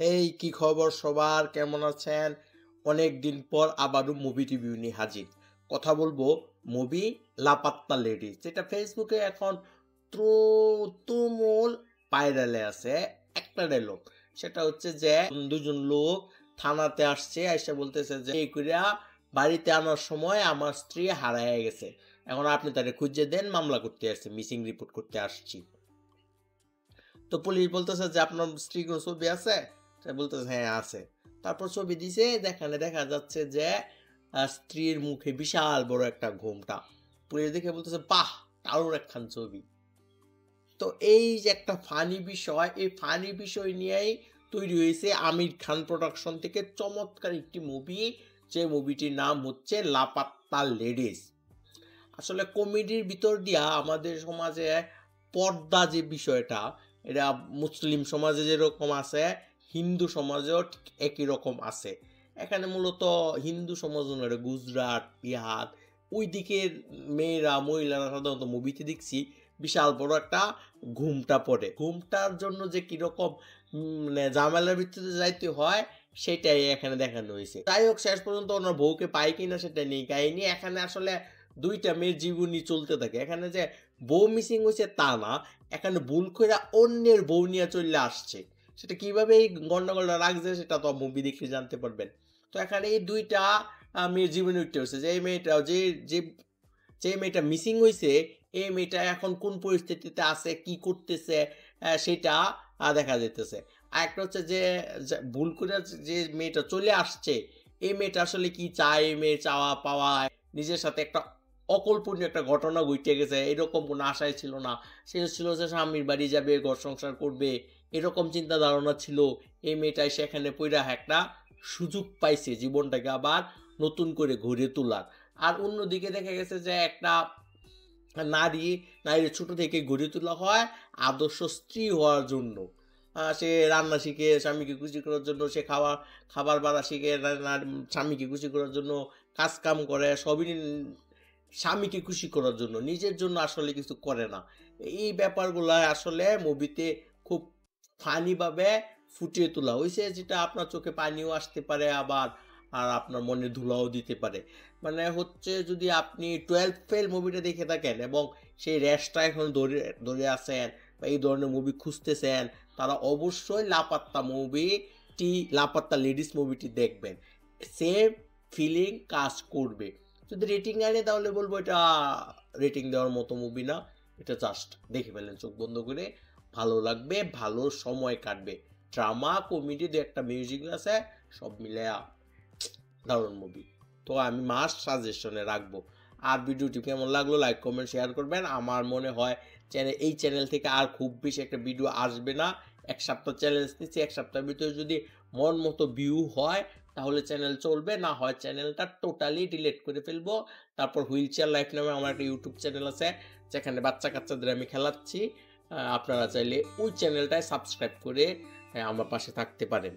হেই কি খবর সবার কেমন আছেন? অনেক দিন পর আবারও মুভি রিভিউ নিয়ে হাজির। কথা বলবো মুভি লাপাত্তা লেডিজ যেটা ফেসবুকে এখন তুমুল ভাইরালে আছে একটা ডায়লগ। সেটা হচ্ছে যে দুজন লোক থানাতে আসছে এসে বলতেছে যে এই কইরা বাড়িতে আনার সময় আমার স্ত্রী হারায় গেছে। এখন আপনি তারে খুঁজে দেন মামলা করতে আসছে মিসিং রিপোর্ট করতে আসছি। তো পুলিশ বলতেছে যে আপনার স্ত্রী কোনো ছবি আছে? সে বলতেছে হ্যাঁ আছে। তারপর ছবি দিছে দেখানে দেখা যাচ্ছে যে স্ত্রীর মুখে বিশাল বড় একটা ঘোমটা। পুলিশ দেখে বলতেছে বাহ দারুণ একখান ছবি। তো এই যে একটা ফানি বিষয় এই ফানি বিষয় নিয়েই তৈরি হয়েছে আমির খান প্রোডাকশন থেকে চমৎকার একটি মুভি যে মুভিটির নাম হচ্ছে লাপাত্তা লেডিস। আসলে কমেডির ভিতর দিয়া আমাদের সমাজে পর্দা যে বিষয়টা এটা মুসলিম সমাজে যেরকম আছে হিন্দু সমাজেও ঠিক একই রকম আছে। এখানে মূলত হিন্দু সমাজ নয় গুজরাট বিহার ওই দিকের মেয়েরা মহিলারা সাধারণত মুভিতে দেখছি বিশাল বড় একটা ঘুমটা পড়ে ঘুমটার জন্য যে কিরকম মানে ঝামেলার ভিতরে যাইতে হয় সেটাই এখানে দেখানো হয়েছে। যাই হোক শেষ পর্যন্ত ওনার বউকে পায় কিনা সেটা নেই কাহিনী এখানে আসলে দুইটা মেয়ের জীবনী চলতে থাকে। এখানে যে বউ মিসিং হয়েছে তা না, এখানে ভুল করে অন্যের বউ নিয়ে চলে আসছে। সেটা কিভাবে এই গন্ডগোলটা রাখছে সেটা তো মুভি দেখলে জানতে পারবেন। তো এখানে এই দুইটা মেয়ের জীবনী উঠতে হচ্ছে যে এই মেয়েটা যে যে যে মেয়েটা মিসিং হয়েছে এই মেয়েটা এখন কোন পরিস্থিতিতে আছে কি করতেছে সেটা দেখা যেতেছে। আর একটা হচ্ছে যে ভুল করে যে মেয়েটা চলে আসছে এই মেয়েটা আসলে কি চায় এই মেয়ের চাওয়া পাওয়া নিজের সাথে একটা অকল্পনীয় একটা ঘটনা ঘটে গেছে এরকম কোনো আশাই ছিল না। সে ছিল যে স্বামীর বাড়ি যাবে ঘর সংসার করবে এরকম চিন্তা ধারণা ছিল। এই মেয়েটাই সেখানে পইরা একটা সুযোগ পাইছে জীবনটাকে আবার নতুন করে গড়ে তোলার। আর অন্যদিকে দেখা গেছে যে একটা নারী নারীর ছোট থেকে গড়ে তোলা হয় আদর্শ স্ত্রী হওয়ার জন্য। সে রান্না শিখে স্বামীকে খুশি করার জন্য সে খাবার বাড়া শিখে স্বামীকে খুশি করার জন্য কাজ কাম করে সবই স্বামীকে খুশি করার জন্য নিজের জন্য আসলে কিছু করে না। এই ব্যাপারগুলো আসলে মুভিতে খুব ফানিভাবে ফুটিয়ে তোলা হয়েছে যেটা আপনার চোখে পানিও আসতে পারে আবার আর আপনার মনে ধুলাও দিতে পারে। মানে হচ্ছে যদি আপনি 12 ফেল মুভিটা দেখে থাকেন এবং সেই র্যাশটা এখন ধরে ধরে আছেন বা এই ধরনের মুভি খুঁজতেছেন তারা অবশ্যই লাপাত্তা মুভিটি লাপাত্তা লেডিস মুভিটি দেখবেন। সেম ফিলিং কাজ করবে। যদি রেটিং আনে তাহলে বলবো এটা রেটিং দেওয়ার মতো মুভি না। এটা জাস্ট দেখে ফেলেন চোখ বন্ধ করে ভালো লাগবে ভালো সময় কাটবে। ড্রামা কমেডি দু একটা মিউজিক আছে সব মিলে দারুণ মুভি। তো আমি মাস্ট সাজেশনে রাখবো। আর ভিডিওটি কেমন লাগলো লাইক কমেন্ট শেয়ার করবেন। আমার মনে হয় এই চ্যানেল থেকে আর খুব বেশি একটা ভিডিও আসবে না। এক সপ্তাহ চ্যালেঞ্জ নিচ্ছি এক সপ্তাহের ভিতরে যদি মন মতো ভিউ হয় তাহলে চ্যানেল চলবে না হয় চ্যানেলটা টোটালি ডিলিট করে ফেলবো। তারপর হুইল চেয়ার লাইফ নামে আমার একটা ইউটিউব চ্যানেল আছে যেখানে বাচ্চা কাচ্চাদের আমি খেলাচ্ছি। আপনারা চাইলে ওই চ্যানেলটায় সাবস্ক্রাইব করে আমার পাশে থাকতে পারেন।